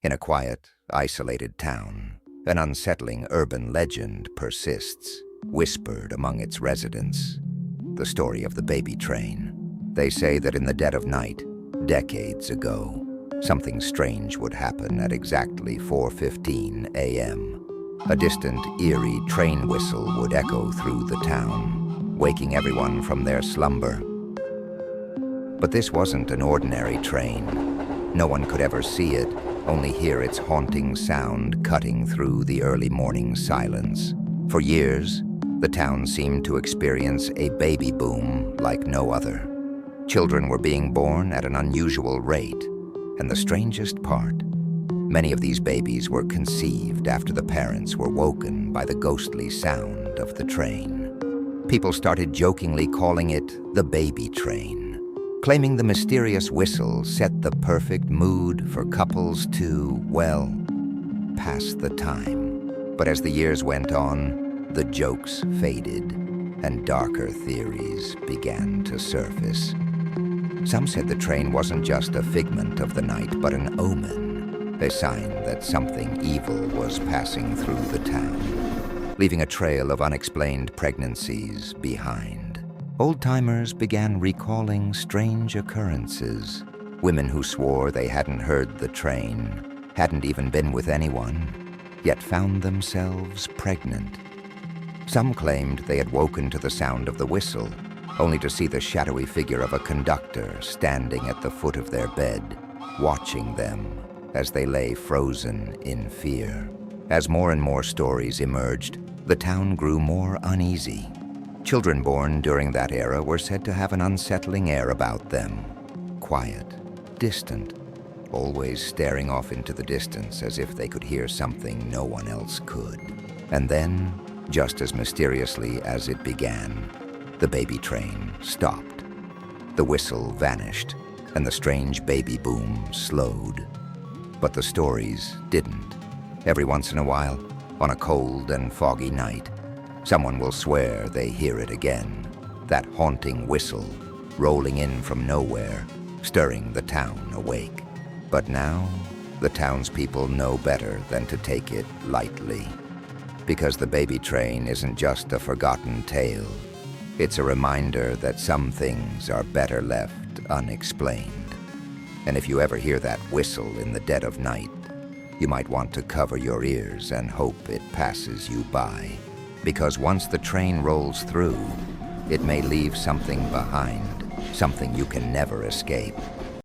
In a quiet, isolated town, an unsettling urban legend persists, whispered among its residents. The story of the baby train. They say that in the dead of night, decades ago, something strange would happen at exactly 4:15 a.m. A distant, eerie train whistle would echo through the town, waking everyone from their slumber. But this wasn't an ordinary train. No one could ever see it, only hear its haunting sound cutting through the early morning silence. For years, the town seemed to experience a baby boom like no other. Children were being born at an unusual rate, and the strangest part, many of these babies were conceived after the parents were woken by the ghostly sound of the train. People started jokingly calling it the baby train, claiming the mysterious whistle set the perfect mood for couples to, well, pass the time. But as the years went on, the jokes faded, and darker theories began to surface. Some said the train wasn't just a figment of the night, but an omen, a sign that something evil was passing through the town, leaving a trail of unexplained pregnancies behind. Old-timers began recalling strange occurrences. Women who swore they hadn't heard the train, hadn't even been with anyone, yet found themselves pregnant. Some claimed they had woken to the sound of the whistle, only to see the shadowy figure of a conductor standing at the foot of their bed, watching them as they lay frozen in fear. As more and more stories emerged, the town grew more uneasy. Children born during that era were said to have an unsettling air about them, quiet, distant, always staring off into the distance as if they could hear something no one else could. And then, just as mysteriously as it began, the baby train stopped. The whistle vanished, and the strange baby boom slowed. But the stories didn't. Every once in a while, on a cold and foggy night, someone will swear they hear it again, that haunting whistle, rolling in from nowhere, stirring the town awake. But now, the townspeople know better than to take it lightly. Because the baby train isn't just a forgotten tale. It's a reminder that some things are better left unexplained. And if you ever hear that whistle in the dead of night, you might want to cover your ears and hope it passes you by. Because once the train rolls through, it may leave something behind, something you can never escape.